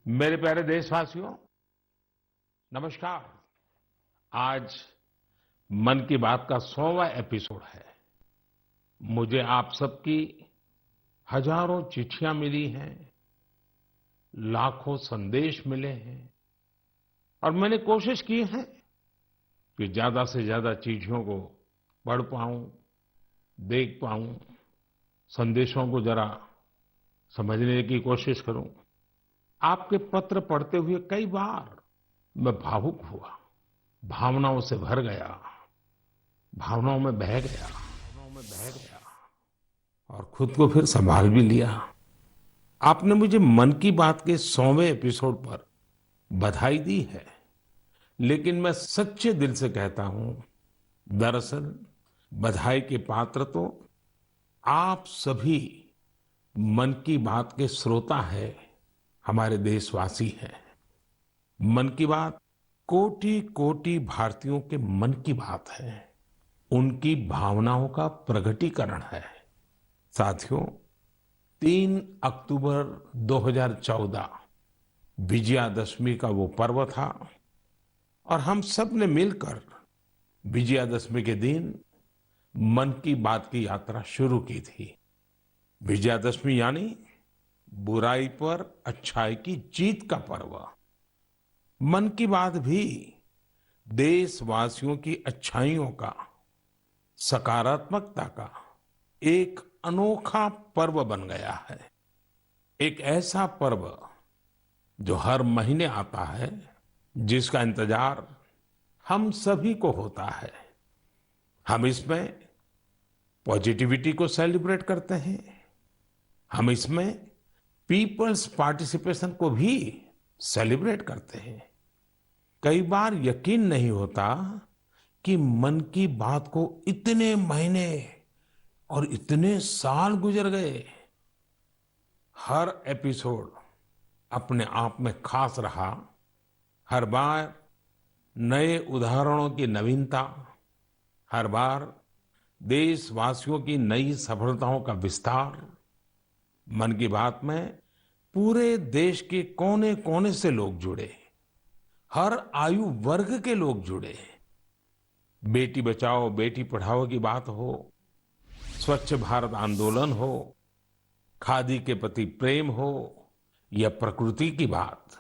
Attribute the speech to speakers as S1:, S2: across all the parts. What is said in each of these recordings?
S1: मेरे प्यारे देशवासियों, नमस्कार। आज मन की बात का 100वां एपिसोड है। मुझे आप सबकी हजारों चिट्ठियां मिली हैं, लाखों संदेश मिले हैं और मैंने कोशिश की है कि ज्यादा से ज्यादा चिट्ठियों को पढ़ पाऊं, देख पाऊं, संदेशों को जरा समझने की कोशिश करूं। आपके पत्र पढ़ते हुए कई बार मैं भावुक हुआ, भावनाओं से भर गया, भावनाओं में बह गया और खुद को फिर संभाल भी लिया। आपने मुझे मन की बात के 100वें एपिसोड पर बधाई दी है, लेकिन मैं सच्चे दिल से कहता हूं, दरअसल बधाई के पात्र तो आप सभी मन की बात के श्रोता है, हमारे देशवासी हैं। मन की बात कोटि कोटि भारतीयों के मन की बात है, उनकी भावनाओं का प्रकटीकरण है। साथियों, 3 अक्टूबर 2014 विजयादशमी का वो पर्व था और हम सब ने मिलकर विजयादशमी के दिन मन की बात की यात्रा शुरू की थी। विजयादशमी यानी बुराई पर अच्छाई की जीत का पर्व। मन की बात भी देशवासियों की अच्छाइयों का, सकारात्मकता का एक अनोखा पर्व बन गया है। एक ऐसा पर्व जो हर महीने आता है, जिसका इंतजार हम सभी को होता है। हम इसमें पॉजिटिविटी को सेलिब्रेट करते हैं, हम इसमें पीपल्स पार्टिसिपेशन को भी सेलिब्रेट करते हैं। कई बार यकीन नहीं होता कि मन की बात को इतने महीने और इतने साल गुजर गए। हर एपिसोड अपने आप में खास रहा। हर बार नए उदाहरणों की नवीनता, हर बार देशवासियों की नई सफलताओं का विस्तार। मन की बात में पूरे देश के कोने कोने से लोग जुड़े, हर आयु वर्ग के लोग जुड़े। बेटी बचाओ बेटी पढ़ाओ की बात हो, स्वच्छ भारत आंदोलन हो, खादी के प्रति प्रेम हो या प्रकृति की बात,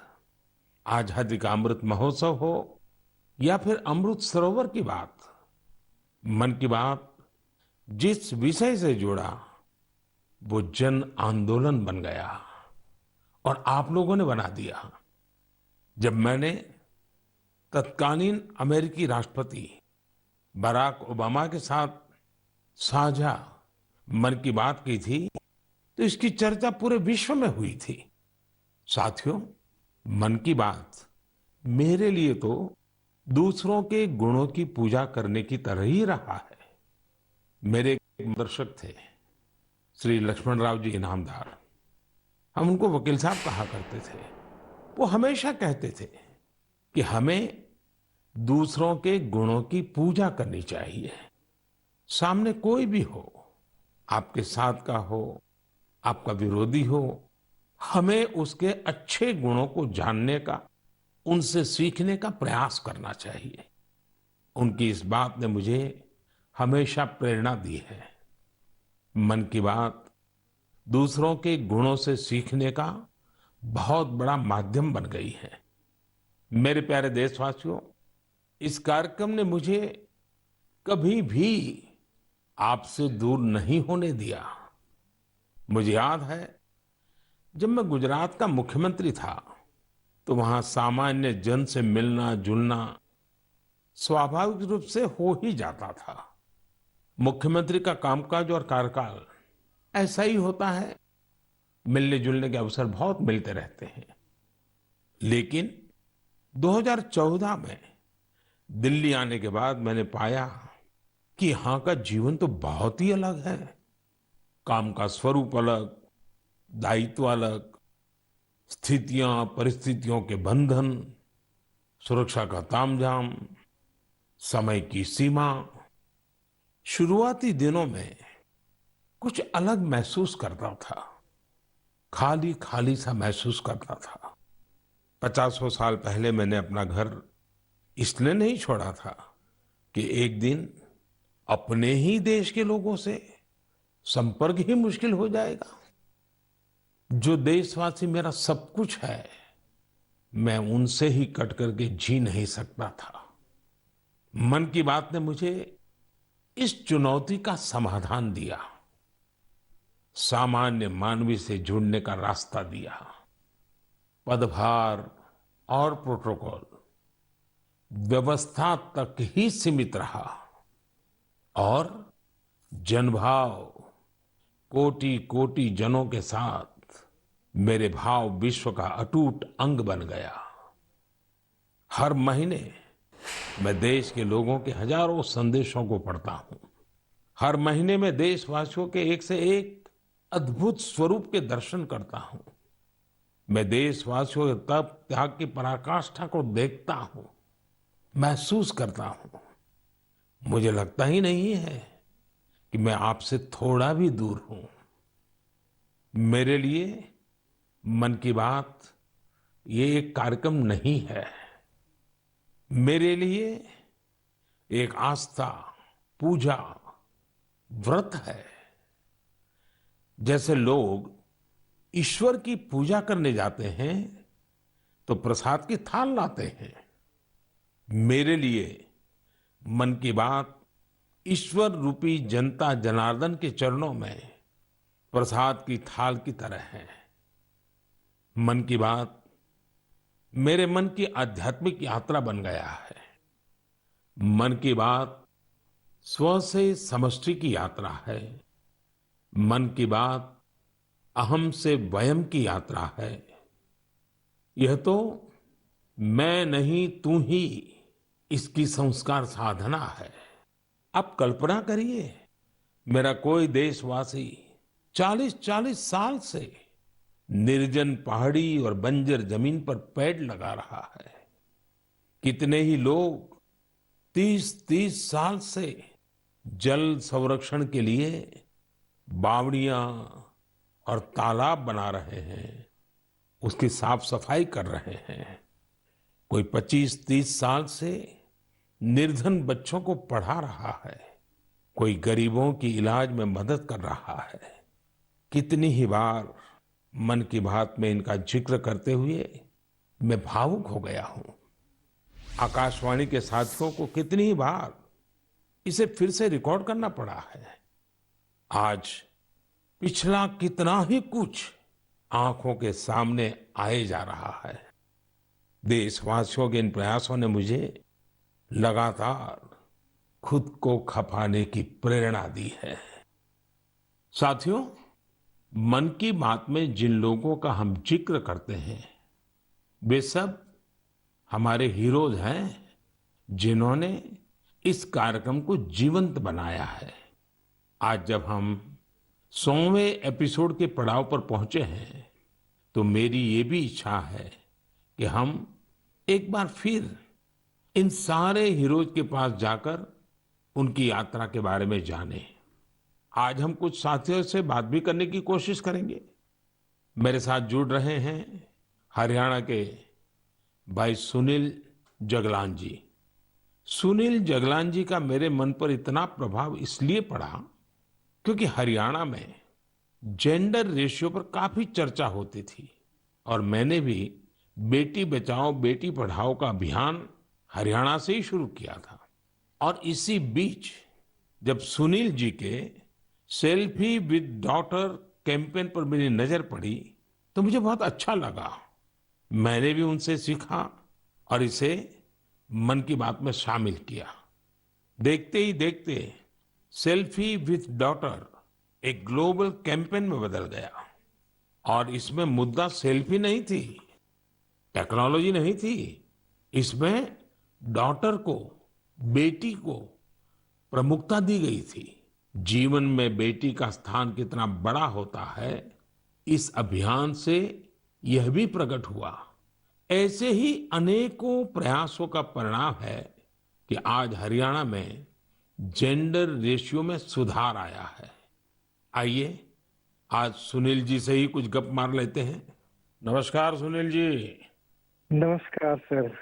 S1: आजादी का अमृत महोत्सव हो या फिर अमृत सरोवर की बात। मन की बात जिस विषय से जुड़ा वो जन आंदोलन बन गया और आप लोगों ने बना दिया। जब मैंने तत्कालीन अमेरिकी राष्ट्रपति बराक ओबामा के साथ साझा मन की बात की थी, तो इसकी चर्चा पूरे विश्व में हुई थी। साथियों, मन की बात मेरे लिए तो दूसरों के गुणों की पूजा करने की तरह ही रहा है। मेरे एक दर्शक थे, श्री लक्ष्मण राव जी इनामदार। हम उनको वकील साहब कहा करते थे। वो हमेशा कहते थे कि हमें दूसरों के गुणों की पूजा करनी चाहिए। सामने कोई भी हो, आपके साथ का हो, आपका विरोधी हो, हमें उसके अच्छे गुणों को जानने का, उनसे सीखने का प्रयास करना चाहिए। उनकी इस बात ने मुझे हमेशा प्रेरणा दी है। मन की बात दूसरों के गुणों से सीखने का बहुत बड़ा माध्यम बन गई है। मेरे प्यारे देशवासियों, इस कार्यक्रम ने मुझे कभी भी आपसे दूर नहीं होने दिया। मुझे याद है, जब मैं गुजरात का मुख्यमंत्री था तो वहां सामान्य जन से मिलना जुलना स्वाभाविक रूप से हो ही जाता था। मुख्यमंत्री का कामकाज और कार्यकाल ऐसा ही होता है, मिलने जुलने के अवसर बहुत मिलते रहते हैं। लेकिन 2014 में दिल्ली आने के बाद मैंने पाया कि यहां का जीवन तो बहुत ही अलग है। काम का स्वरूप अलग, दायित्व अलग, स्थितियां परिस्थितियों के बंधन, सुरक्षा का तामझाम, समय की सीमा। शुरुआती दिनों में कुछ अलग महसूस करता था, खाली खाली सा महसूस करता था। 50 साल पहले मैंने अपना घर इसलिए नहीं छोड़ा था कि एक दिन अपने ही देश के लोगों से संपर्क ही मुश्किल हो जाएगा। जो देशवासी मेरा सब कुछ है, मैं उनसे ही कट करके जी नहीं सकता था। मन की बात ने मुझे इस चुनौती का समाधान दिया, सामान्य मानवी से जुड़ने का रास्ता दिया। पदभार और प्रोटोकॉल व्यवस्था तक ही सीमित रहा और जनभाव कोटि कोटि जनों के साथ मेरे भाव विश्व का अटूट अंग बन गया। हर महीने मैं देश के लोगों के हजारों संदेशों को पढ़ता हूं। हर महीने मैं देशवासियों के एक से एक अद्भुत स्वरूप के दर्शन करता हूं। मैं देशवासियों के तप त्याग की पराकाष्ठा को देखता हूं, महसूस करता हूं। मुझे लगता ही नहीं है कि मैं आपसे थोड़ा भी दूर हूं। मेरे लिए मन की बात ये एक कार्यक्रम नहीं है। मेरे लिए एक आस्था, पूजा, व्रत है। जैसे लोग ईश्वर की पूजा करने जाते हैं तो प्रसाद की थाल लाते हैं, मेरे लिए मन की बात ईश्वर रूपी जनता जनार्दन के चरणों में प्रसाद की थाल की तरह है। मन की बात मेरे मन की आध्यात्मिक यात्रा बन गया है। मन की बात स्व से समष्टि की यात्रा है। मन की बात अहम से वयम की यात्रा है। यह तो मैं नहीं तू ही इसकी संस्कार साधना है। आप कल्पना करिए, मेरा कोई देशवासी 40-40 साल से निर्जन पहाड़ी और बंजर जमीन पर पेड़ लगा रहा है। कितने ही लोग 30-30 साल से जल संरक्षण के लिए बावड़ियां और तालाब बना रहे हैं, उसकी साफ सफाई कर रहे हैं। कोई 25-30 साल से निर्धन बच्चों को पढ़ा रहा है। कोई गरीबों की इलाज में मदद कर रहा है। कितनी ही बार मन की बात में इनका जिक्र करते हुए मैं भावुक हो गया हूं। आकाशवाणी के साथियों को कितनी ही बार इसे फिर से रिकॉर्ड करना पड़ा है। आज पिछला कितना ही कुछ आंखों के सामने आए जा रहा है। देशवासियों के इन प्रयासों ने मुझे लगातार खुद को खपाने की प्रेरणा दी है। साथियों, मन की बात में जिन लोगों का हम जिक्र करते हैं, वे सब हमारे हीरोज हैं, जिन्होंने इस कार्यक्रम को जीवंत बनाया है। आज जब हम 100वें एपिसोड के पड़ाव पर पहुंचे हैं, तो मेरी ये भी इच्छा है कि हम एक बार फिर इन सारे हीरोज के पास जाकर उनकी यात्रा के बारे में जानें। आज हम कुछ साथियों से बात भी करने की कोशिश करेंगे। मेरे साथ जुड़ रहे हैं हरियाणा के भाई सुनील जगलान जी। सुनील जगलान जी का मेरे मन पर इतना प्रभाव इसलिए पड़ा क्योंकि हरियाणा में जेंडर रेशियो पर काफी चर्चा होती थी और मैंने भी बेटी बचाओ बेटी पढ़ाओ का अभियान हरियाणा से ही शुरू किया था। और इसी बीच जब सुनील जी के सेल्फी विद डॉटर कैंपेन पर मेरी नजर पड़ी तो मुझे बहुत अच्छा लगा। मैंने भी उनसे सीखा और इसे मन की बात में शामिल किया। देखते ही देखते सेल्फी विद डॉटर एक ग्लोबल कैंपेन में बदल गया और इसमें मुद्दा सेल्फी नहीं थी, टेक्नोलॉजी नहीं थी। इसमें डॉटर को, बेटी को प्रमुखता दी गई थी। जीवन में बेटी का स्थान कितना बड़ा होता है, इस अभियान से यह भी प्रकट हुआ। ऐसे ही अनेकों प्रयासों का परिणाम है कि आज हरियाणा में जेंडर रेशियो में सुधार आया है। आइए आज सुनील जी से ही कुछ गप मार लेते हैं। नमस्कार सुनील जी।
S2: नमस्कार सर।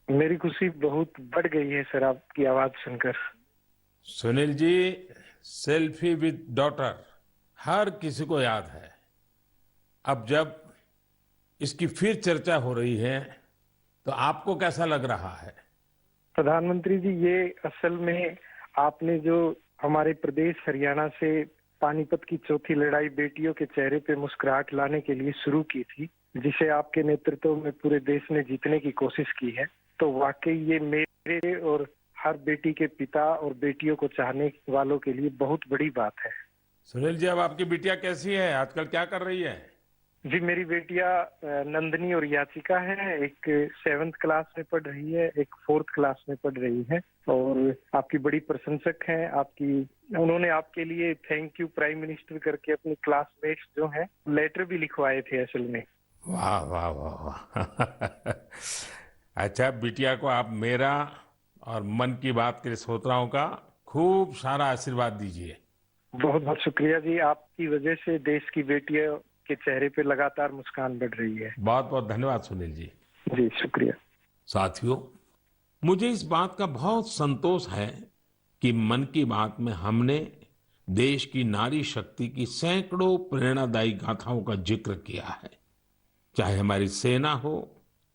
S2: मेरी खुशी बहुत बढ़ गई है सर आपकी आवाज सुनकर।
S1: Sunil ji, selfie with daughter हर किसी को याद है। अब जब इसकी फिर चर्चा हो रही है तो आपको कैसा लग रहा है?
S2: प्रधानमंत्री जी, ये असल में आपने जो हमारे प्रदेश हरियाणा से पानीपत की चौथी लड़ाई बेटियों के चेहरे पे मुस्कुराहट लाने के लिए शुरू की थी, जिसे आपके नेतृत्व में पूरे देश ने जीतने की कोशिश की है, तो वाकई ये मेरे और हर बेटी के पिता और बेटियों को चाहने वालों के लिए बहुत बड़ी बात है।
S1: सुनील जी, अब आपकी बिटिया कैसी है? आजकल क्या कर रही है?
S2: जी, मेरी बेटियां नंदनी और याचिका है। एक 7th क्लास में पढ़ रही है, एक 4th क्लास में पढ़ रही है और आपकी बड़ी प्रशंसक हैं। आपकी उन्होंने आपके लिए थैंक यू प्राइम मिनिस्टर करके अपनी क्लासमेट्स जो हैं लेटर भी लिखवाए थे असल में।
S1: वाह वाह वाह वाह अच्छा, बिटिया को आप मेरा और मन की बात के श्रोताओं का खूब सारा आशीर्वाद दीजिए।
S2: बहुत बहुत शुक्रिया जी, आपकी वजह से देश की बेटियों के चेहरे पे लगातार मुस्कान बढ़ रही है।
S1: बहुत बहुत धन्यवाद सुनील जी।
S2: जी शुक्रिया।
S1: साथियों, मुझे इस बात का बहुत संतोष है कि मन की बात में हमने देश की नारी शक्ति की सैकड़ों प्रेरणादायी गाथाओं का जिक्र किया है। चाहे हमारी सेना हो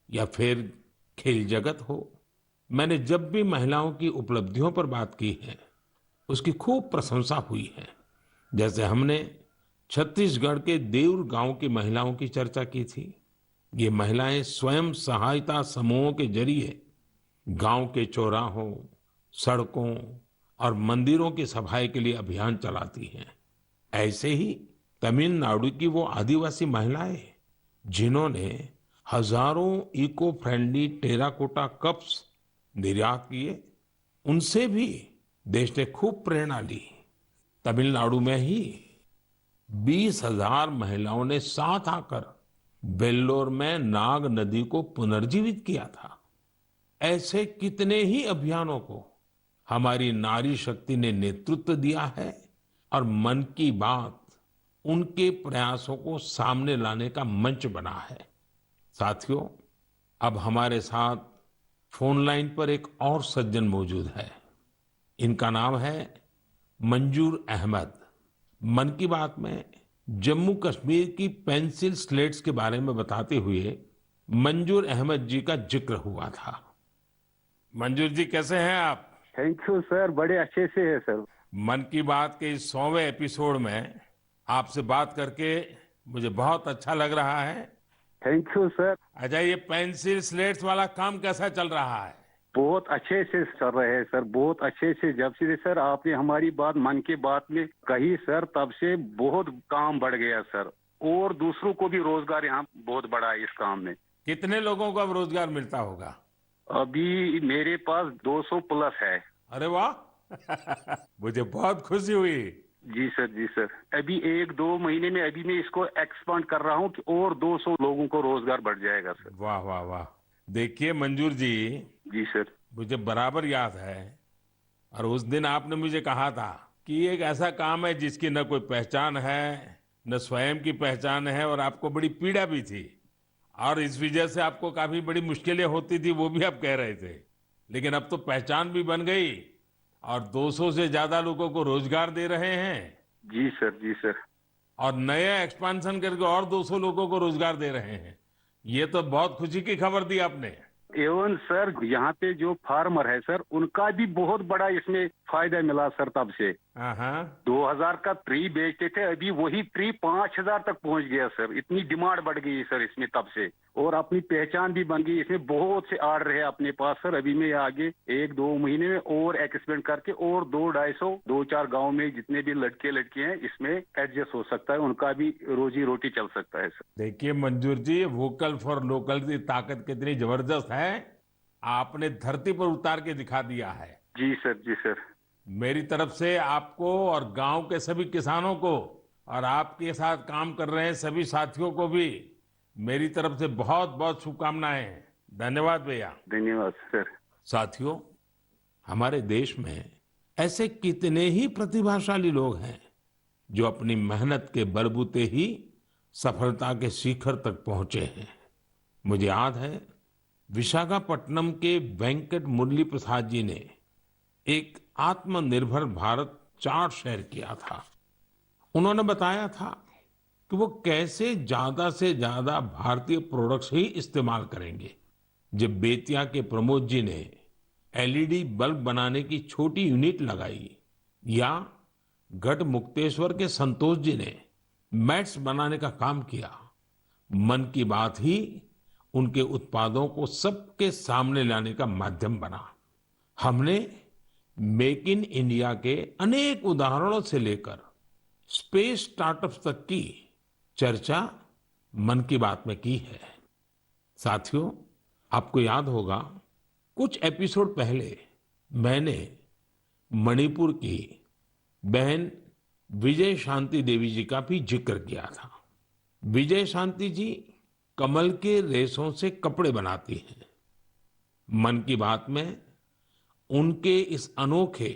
S1: या फिर खेल जगत हो, मैंने जब भी महिलाओं की उपलब्धियों पर बात की है उसकी खूब प्रशंसा हुई है। जैसे हमने छत्तीसगढ़ के देउर गांव की महिलाओं की चर्चा की थी। ये महिलाएं स्वयं सहायता समूहों के जरिए गांव के चौराहों, सड़कों और मंदिरों की सफाई के लिए अभियान चलाती हैं। ऐसे ही तमिलनाडु की वो आदिवासी महिलाएं जिन्होंने हजारों इको फ्रेंडली टेराकोटा कप्स निर्यात किए, उनसे भी देश ने खूब प्रेरणा ली। तमिलनाडु में ही 20,000 महिलाओं ने साथ आकर वेल्लोर में नाग नदी को पुनर्जीवित किया था। ऐसे कितने ही अभियानों को हमारी नारी शक्ति ने नेतृत्व दिया है और मन की बात उनके प्रयासों को सामने लाने का मंच बना है। साथियों, अब हमारे साथ फोन लाइन पर एक और सज्जन मौजूद है। इनका नाम है मंजूर अहमद। मन की बात में जम्मू कश्मीर की पेंसिल स्लेट्स के बारे में बताते हुए मंजूर अहमद जी का जिक्र हुआ था। मंजूर जी, कैसे हैं आप?
S3: थैंक यू सर, बड़े अच्छे से है सर।
S1: मन की बात के इस 100वें एपिसोड में आपसे बात करके मुझे बहुत अच्छा लग रहा है।
S3: Thank you sir.
S1: अच्छा, ये पेंसिल स्लेट्स वाला काम कैसा चल रहा है?
S3: बहुत अच्छे से चल रहे हैं सर, बहुत अच्छे से। जब से सर आपने हमारी बात मन की बात में कही सर, तब से बहुत काम बढ़ गया सर, और दूसरों को भी रोजगार यहाँ बहुत बड़ा है इस काम में।
S1: कितने लोगों को अब रोजगार मिलता होगा?
S3: अभी मेरे पास 200 प्लस है।
S1: अरे वाह मुझे बहुत खुशी हुई।
S3: जी सर, जी सर। अभी 1-2 महीने में अभी मैं इसको एक्सपांड कर रहा हूँ कि और 200 लोगों को रोजगार बढ़ जाएगा सर।
S1: वाह वाह वाह। देखिए मंजूर जी,
S3: जी सर।
S1: मुझे बराबर याद है, और उस दिन आपने मुझे कहा था कि ये एक ऐसा काम है जिसकी न कोई पहचान है, न स्वयं की पहचान है, और आपको बड़ी पीड़ा भी थी, और इस वजह से आपको काफी बड़ी मुश्किलें होती थी, वो भी आप कह रहे थे। लेकिन अब तो पहचान भी बन गई और 200 से ज्यादा लोगों को रोजगार दे रहे हैं।
S3: जी सर, जी सर।
S1: और नया एक्सपांशन करके और 200 लोगों को रोजगार दे रहे हैं। ये तो बहुत खुशी की खबर दी आपने।
S3: एवं सर, यहाँ पे जो फार्मर है सर, उनका भी बहुत बड़ा इसमें फायदा मिला सर। तब से
S1: हाँ
S3: 2000 का ट्री बेचते थे, अभी वही ट्री 5000 तक पहुंच गया सर। इतनी डिमांड बढ़ गई है सर इसमें तब से, और अपनी पहचान भी बन गई। इसमें बहुत से आर्डर है अपने पास सर। अभी मैं आगे 1-2 महीने में और एक्सपेंड करके और 200-250 2-4 गाँव में जितने भी लड़के लड़के हैं इसमें एडजस्ट हो सकता है, उनका भी रोजी रोटी चल सकता है सर।
S1: देखिए मंजूर जी, वोकल फॉर लोकल की ताकत कितनी जबरदस्त है, आपने धरती पर उतार के दिखा दिया है।
S3: जी सर, जी सर।
S1: मेरी तरफ से आपको और गांव के सभी किसानों को और आपके साथ काम कर रहे हैं सभी साथियों को भी मेरी तरफ से बहुत बहुत शुभकामनाएं। धन्यवाद भैया।
S3: धन्यवाद सर।
S1: साथियों, हमारे देश में ऐसे कितने ही प्रतिभाशाली लोग हैं जो अपनी मेहनत के बलबूते ही सफलता के शिखर तक पहुंचे हैं। मुझे याद है विशाखापट्टनम के वेंकट मुरली प्रसाद जी ने एक आत्मनिर्भर भारत चार्ट शेयर किया था। उन्होंने बताया था कि वो कैसे ज्यादा से ज्यादा भारतीय प्रोडक्ट्स ही इस्तेमाल करेंगे। जब बेतिया के प्रमोद जी ने एलईडी बल्ब बनाने की छोटी यूनिट लगाई, या गढ़ मुक्तेश्वर के संतोष जी ने मैट्स बनाने का काम किया, मन की बात ही उनके उत्पादों को सबके सामने लाने का माध्यम बना। हमने मेक इन इंडिया के अनेक उदाहरणों से लेकर स्पेस स्टार्टअप्स तक की चर्चा मन की बात में की है। साथियों, आपको याद होगा, कुछ एपिसोड पहले मैंने मणिपुर की बहन विजय शांति देवी जी का भी जिक्र किया था। विजय शांति जी कमल के रेशों से कपड़े बनाती हैं। मन की बात में उनके इस अनोखे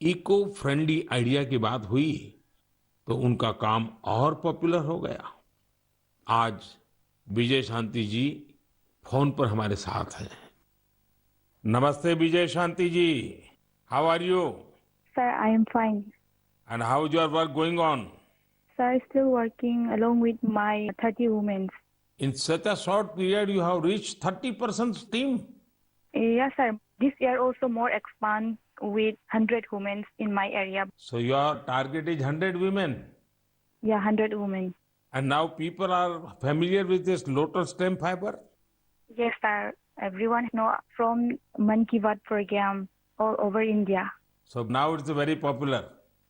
S1: इको फ्रेंडली आइडिया की बात हुई तो उनका काम और पॉपुलर हो गया। आज विजय शांति जी फोन पर हमारे साथ हैं। नमस्ते Vijay Shanti ji, how are you?
S4: Sir, I am fine.
S1: And how is your work going on?
S4: Sir, still working along with my 30 women.
S1: In such a short period you have reached 30% team.
S4: Yes, sir. This year also more expand with 100 women in my area.
S1: So your target is 100 women.
S4: Yeah, 100 women.
S1: And now people are familiar with this lotus stem fiber.
S4: Yes, sir. Everyone know from Man Ki Baat program all over India.
S1: So now it's very popular.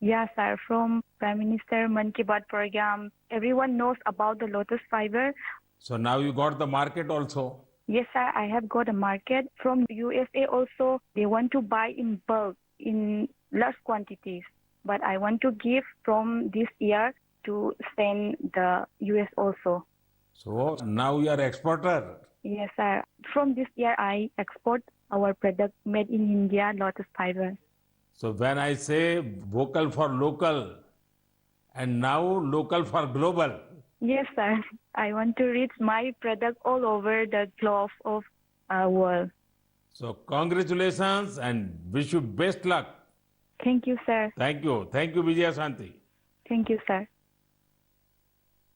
S4: Yes, sir. From Prime Minister Man Ki Baat program, everyone knows about the lotus fiber.
S1: So now you got the market also.
S4: Yes, sir. I have got a market from USA also. They want to buy in bulk in large quantities. But I want to give from this year to send the US also.
S1: So now you are exporter.
S4: Yes, sir. From this year, I export our product made in India, lotus fiber.
S1: So when I say vocal for local and now local for global.
S4: Yes, sir. I want to reach my product all over the globe of world.
S1: So congratulations and wish you best luck.
S4: Thank you, sir.
S1: Thank you. Thank you Vijay Shanti.
S4: Thank you, sir.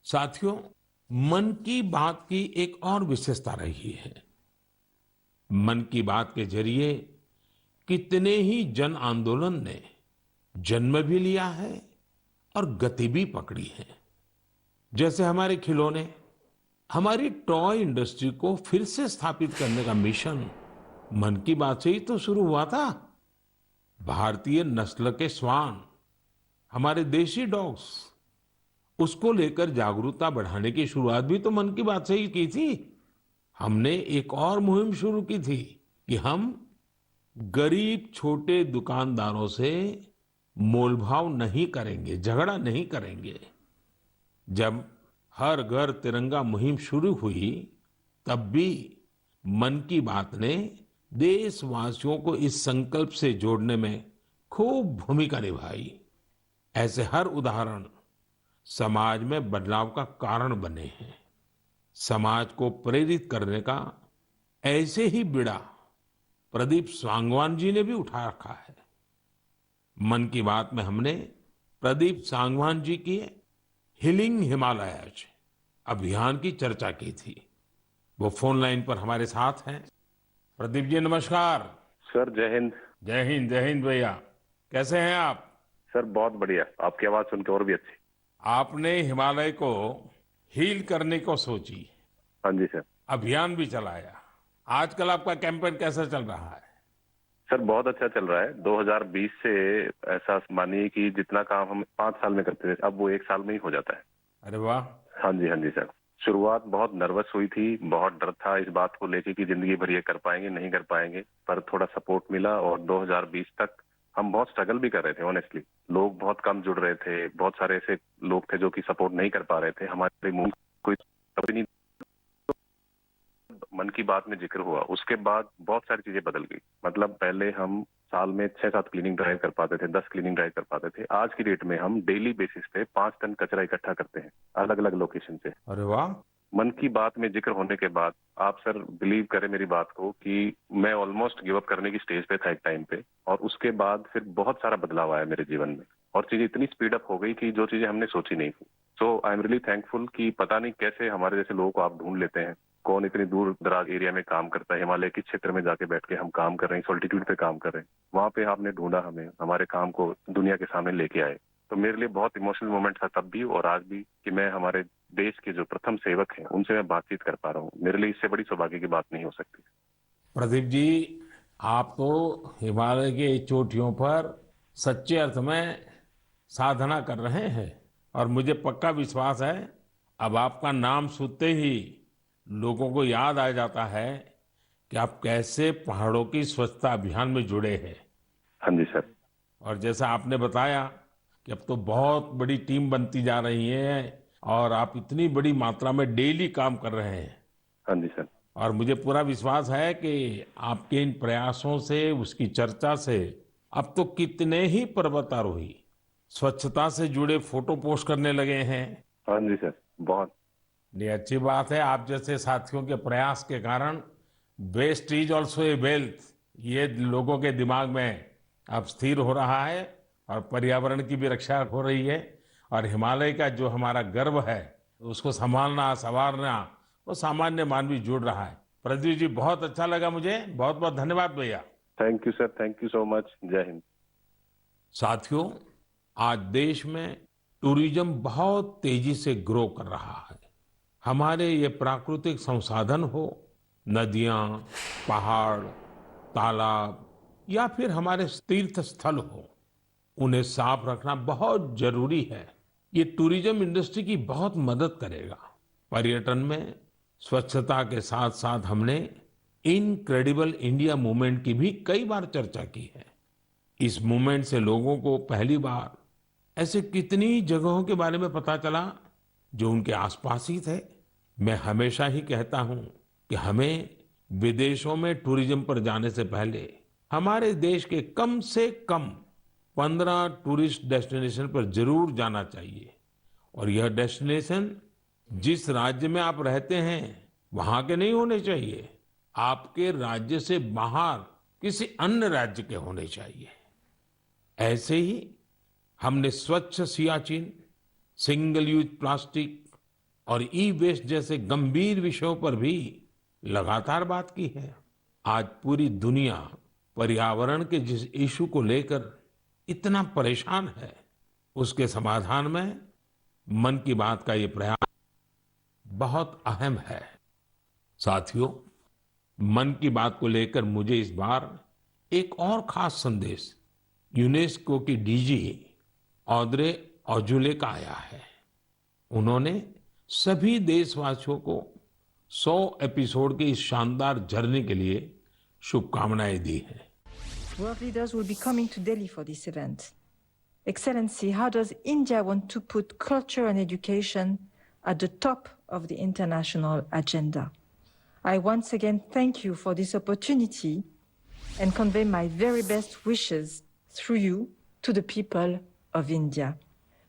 S1: साथियों, मन की बात की एक और विशेषता रही है। मन की बात के जरिए कितने ही जन आंदोलन ने जन्म भी लिया है और गति भी पकड़ी है। जैसे हमारे खिलौने, हमारी टॉय इंडस्ट्री को फिर से स्थापित करने का मिशन मन की बात से ही तो शुरू हुआ था। भारतीय नस्ल के श्वान, हमारे देशी डॉग्स, उसको लेकर जागरूकता बढ़ाने की शुरुआत भी तो मन की बात से ही की थी। हमने एक और मुहिम शुरू की थी कि हम गरीब छोटे दुकानदारों से मोलभाव नहीं करेंगे, झगड़ा नहीं करेंगे। जब हर घर तिरंगा मुहिम शुरू हुई, तब भी मन की बात ने देशवासियों को इस संकल्प से जोड़ने में खूब भूमिका निभाई। ऐसे हर उदाहरण समाज में बदलाव का कारण बने हैं। समाज को प्रेरित करने का ऐसे ही बीड़ा प्रदीप सांगवान जी ने भी उठा रखा है। मन की बात में हमने प्रदीप सांगवान जी की हीलिंग हिमालयज अभियान की चर्चा की थी। वो फोन लाइन पर हमारे साथ हैं। प्रदीप जी नमस्कार।
S5: सर जय हिंद।
S1: जय हिंद, जय हिंद भैया। कैसे हैं आप?
S5: सर बहुत बढ़िया, आपकी आवाज सुन के और भी अच्छी।
S1: आपने हिमालय को हील करने को सोची,
S5: हाँ जी सर।
S1: अभियान भी चलाया। आजकल आपका कैंपेन कैसा चल रहा है?
S5: सर बहुत अच्छा चल रहा है। 2020 से ऐसा मानिए कि जितना काम हम 5 साल में करते थे, अब वो 1 साल में ही हो जाता है।
S1: अरे वाह।
S5: हाँ जी सर। शुरुआत बहुत नर्वस हुई थी, बहुत डर था इस बात को लेके कि जिंदगी भर ये कर पाएंगे नहीं कर पाएंगे, पर थोड़ा सपोर्ट मिला और 2020 तक हम बहुत स्ट्रगल भी कर रहे थे। ऑनेस्टली लोग बहुत कम जुड़ रहे थे, बहुत सारे ऐसे लोग थे जो कि सपोर्ट नहीं कर पा रहे थे। हमारे मुंह कोई नहीं, मन की बात में जिक्र हुआ, उसके बाद बहुत सारी चीजें बदल गई। मतलब पहले हम साल में 6-7 क्लीनिंग ड्राइव कर पाते थे, 10 क्लीनिंग ड्राइव कर पाते थे। आज की डेट में हम डेली बेसिस पे 5 टन कचरा इकट्ठा करते हैं अलग अलग लोकेशन से।
S1: अरे वाह।
S5: मन की बात में जिक्र होने के बाद आप सर बिलीव करें मेरी बात को कि मैं ऑलमोस्ट गिव अप करने की स्टेज पे था एक टाइम पे, और उसके बाद फिर बहुत सारा बदलाव आया मेरे जीवन में और चीजें इतनी स्पीड अप हो गई कि जो चीजें हमने सोची नहीं थी। सो आई एम रियली थैंकफुल कि पता नहीं कैसे हमारे जैसे लोगों को आप ढूंढ लेते हैं, कौन इतनी दूर दराज एरिया में काम करता है, हिमालय के क्षेत्र में जाके बैठ के हम काम कर रहे हैं, सॉल्टिट्यूड पे काम कर रहे हैं, वहां पे आपने ढूंढा हमें, हमारे काम को दुनिया के सामने लेके आए। तो मेरे लिए बहुत इमोशनल मोमेंट था तब भी और आज भी कि मैं हमारे देश के जो प्रथम सेवक हैं उनसे मैं बातचीत कर पा रहा हूँ। मेरे लिए इससे बड़ी सौभाग्य की बात नहीं हो सकती।
S1: प्रदीप जी, आप तो हिमालय के चोटियों पर सच्चे अर्थ में साधना कर रहे हैं और मुझे पक्का विश्वास है अब आपका नाम सुनते ही लोगों को याद आ जाता है कि आप कैसे पहाड़ों की स्वच्छता अभियान में जुड़े हैं।
S5: हाँ जी सर।
S1: और जैसा आपने बताया कि अब तो बहुत बड़ी टीम बनती जा रही है और आप इतनी बड़ी मात्रा में डेली काम कर रहे हैं।
S5: हाँ जी सर।
S1: और मुझे पूरा विश्वास है कि आपके इन प्रयासों से, उसकी चर्चा से अब तो कितने ही पर्वतारोही स्वच्छता से जुड़े फोटो पोस्ट करने लगे हैं।
S5: हाँ जी सर, बहुत।
S1: ये अच्छी बात है। आप जैसे साथियों के प्रयास के कारण waste is also a wealth, ये लोगों के दिमाग में अब स्थिर हो रहा है और पर्यावरण की भी रक्षा हो रही है और हिमालय का जो हमारा गर्व है उसको संभालना, संवारना वो सामान्य मानवी जुड़ रहा है। प्रदीप जी, बहुत अच्छा लगा मुझे। बहुत बहुत धन्यवाद भैया।
S5: Thank you sir, thank you so much. जय हिंद।
S1: साथियों, आज देश में टूरिज्म बहुत तेजी से ग्रो कर रहा है। हमारे ये प्राकृतिक संसाधन हो, नदियां, पहाड़, तालाब या फिर हमारे तीर्थ स्थल हो, उन्हें साफ रखना बहुत जरूरी है। ये टूरिज्म इंडस्ट्री की बहुत मदद करेगा। पर्यटन में स्वच्छता के साथ साथ हमने इनक्रेडिबल इंडिया मूवमेंट की भी कई बार चर्चा की है। इस मूवमेंट से लोगों को पहली बार ऐसे कितनी जगहों के बारे में पता चला जो उनके आसपास ही थे। मैं हमेशा ही कहता हूं कि हमें विदेशों में टूरिज्म पर जाने से पहले हमारे देश के कम से कम 15 टूरिस्ट डेस्टिनेशन पर जरूर जाना चाहिए। और यह डेस्टिनेशन जिस राज्य में आप रहते हैं वहां के नहीं होने चाहिए, आपके राज्य से बाहर किसी अन्य राज्य के होने चाहिए। ऐसे ही हमने स्वच्छ सियाचिन, सिंगल यूज प्लास्टिक और ई वेस्ट जैसे गंभीर विषयों पर भी लगातार बात की है। आज पूरी दुनिया पर्यावरण के जिस इशू को लेकर इतना परेशान है, उसके समाधान में मन की बात का ये प्रयास बहुत अहम है। साथियों, मन की बात को लेकर मुझे इस बार एक और खास संदेश यूनेस्को की डीजी ऑद्रे ऑजुले का आया है। उन्होंने सभी देशवासियों को 100 एपिसोड की इस शानदार जर्नी के लिए शुभकामनाएं दी हैं।
S6: World leaders will be coming to Delhi for this event. Excellency, how does India want to put culture and education at the top of the international agenda? I once again thank you for this opportunity and convey my very best wishes through you to the people of India.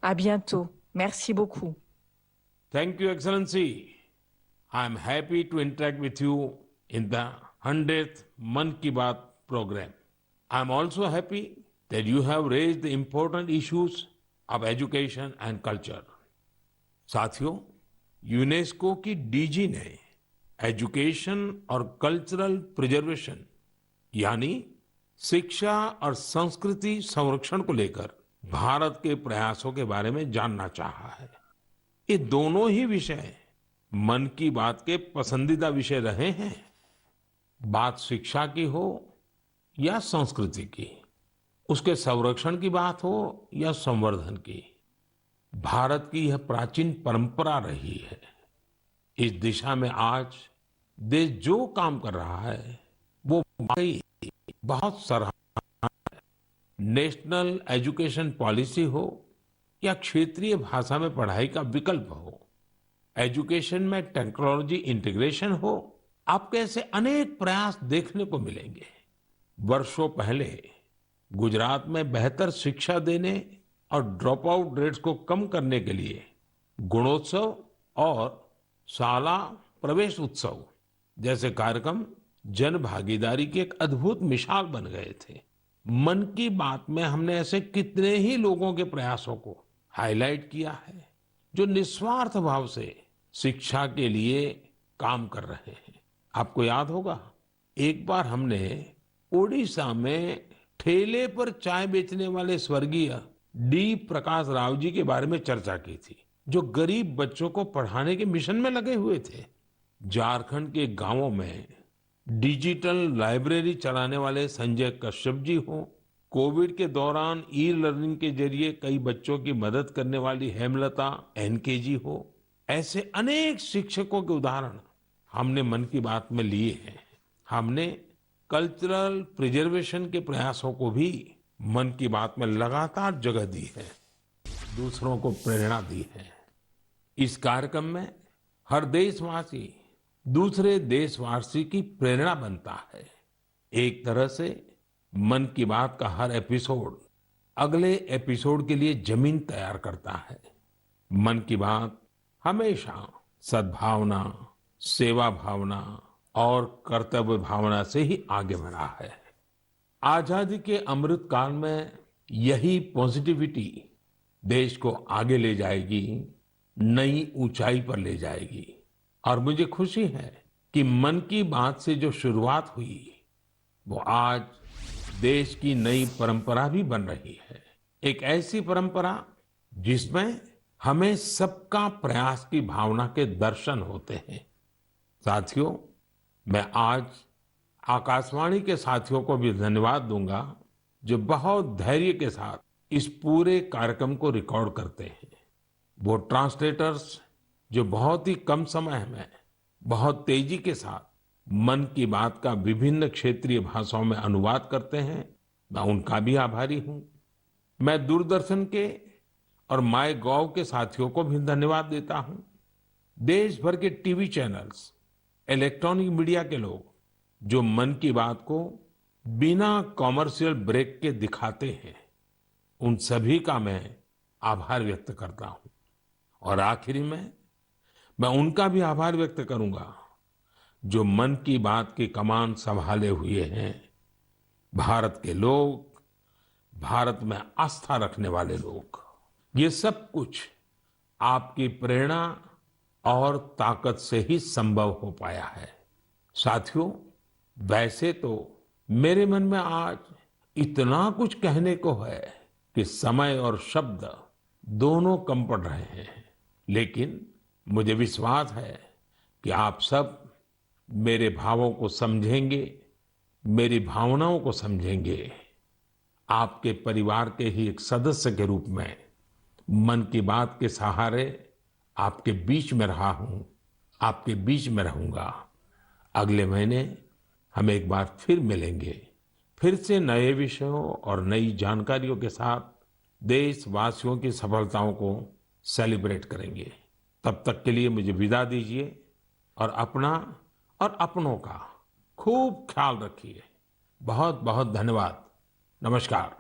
S6: À bientôt. Merci beaucoup.
S1: Thank you, Excellency. I am happy to interact with you in the 100th Man Ki Baat program. I am also happy that you have raised the important issues of education and culture. साथियों, UNESCO की DG ने education और cultural preservation यानी शिक्षा और संस्कृति संरक्षण को लेकर भारत के प्रयासों के बारे में जानना चाहा है। ये दोनों ही विषय मन की बात के पसंदीदा विषय रहे हैं। बात शिक्षा की हो या संस्कृति की, उसके संरक्षण की बात हो या संवर्धन की, भारत की यह प्राचीन परंपरा रही है। इस दिशा में आज देश जो काम कर रहा है वो बहुत सराहनीय है। नेशनल एजुकेशन पॉलिसी हो या क्षेत्रीय भाषा में पढ़ाई का विकल्प हो, एजुकेशन में टेक्नोलॉजी इंटीग्रेशन हो, आपको ऐसे अनेक प्रयास देखने को मिलेंगे। वर्षों पहले गुजरात में बेहतर शिक्षा देने और ड्रॉप आउट रेट्स को कम करने के लिए गुणोत्सव और शाला प्रवेश उत्सव जैसे कार्यक्रम जन भागीदारी की एक अद्भुत मिसाल बन गए थे। मन की बात में हमने ऐसे कितने ही लोगों के प्रयासों को हाईलाइट किया है जो निस्वार्थ भाव से शिक्षा के लिए काम कर रहे हैं। आपको याद होगा, एक बार हमने ओडिशा में ठेले पर चाय बेचने वाले स्वर्गीय डी प्रकाश राव जी के बारे में चर्चा की थी, जो गरीब बच्चों को पढ़ाने के मिशन में लगे हुए थे। झारखंड के गांवों में डिजिटल लाइब्रेरी चलाने वाले संजय कश्यप जी हो, कोविड के दौरान ई लर्निंग के जरिए कई बच्चों की मदद करने वाली हेमलता एनके जी हो, ऐसे अनेक शिक्षकों के उदाहरण हमने मन की बात में लिए हैं। हमने कल्चरल प्रिजर्वेशन के प्रयासों को भी मन की बात में लगातार जगह दी है, दूसरों को प्रेरणा दी है। इस कार्यक्रम में हर देशवासी दूसरे देशवासी की प्रेरणा बनता है। एक तरह से मन की बात का हर एपिसोड अगले एपिसोड के लिए जमीन तैयार करता है। मन की बात हमेशा सद्भावना, सेवा भावना और कर्तव्य भावना से ही आगे बढ़ा है। आजादी के अमृत काल में यही पॉजिटिविटी देश को आगे ले जाएगी, नई ऊंचाई पर ले जाएगी। और मुझे खुशी है कि मन की बात से जो शुरुआत हुई वो आज देश की नई परंपरा भी बन रही है। एक ऐसी परंपरा जिसमें हमें सबका प्रयास की भावना के दर्शन होते हैं। साथियों, मैं आज आकाशवाणी के साथियों को भी धन्यवाद दूंगा जो बहुत धैर्य के साथ इस पूरे कार्यक्रम को रिकॉर्ड करते हैं। वो ट्रांसलेटर्स जो बहुत ही कम समय में बहुत तेजी के साथ मन की बात का विभिन्न क्षेत्रीय भाषाओं में अनुवाद करते हैं, मैं उनका भी आभारी हूं। मैं दूरदर्शन के और माय गॉव के साथियों को भी धन्यवाद देता हूं। देश भर के टीवी चैनल्स, इलेक्ट्रॉनिक मीडिया के लोग जो मन की बात को बिना कॉमर्शियल ब्रेक के दिखाते हैं, उन सभी का मैं आभार व्यक्त करता हूं। और आखिरी में मैं उनका भी आभार व्यक्त करूंगा जो मन की बात की कमान संभाले हुए हैं। भारत के लोग, भारत में आस्था रखने वाले लोग, ये सब कुछ आपकी प्रेरणा और ताकत से ही संभव हो पाया है। साथियों, वैसे तो मेरे मन में आज इतना कुछ कहने को है कि समय और शब्द दोनों कम पड़ रहे हैं, लेकिन मुझे विश्वास है कि आप सब मेरे भावों को समझेंगे, मेरी भावनाओं को समझेंगे। आपके परिवार के ही एक सदस्य के रूप में मन की बात के सहारे आपके बीच में रहा हूं, आपके बीच में रहूंगा। अगले महीने हम एक बार फिर मिलेंगे, फिर से नए विषयों और नई जानकारियों के साथ देशवासियों की सफलताओं को सेलिब्रेट करेंगे। तब तक के लिए मुझे विदा दीजिए और अपना और अपनों का खूब ख्याल रखिए। बहुत बहुत धन्यवाद। नमस्कार।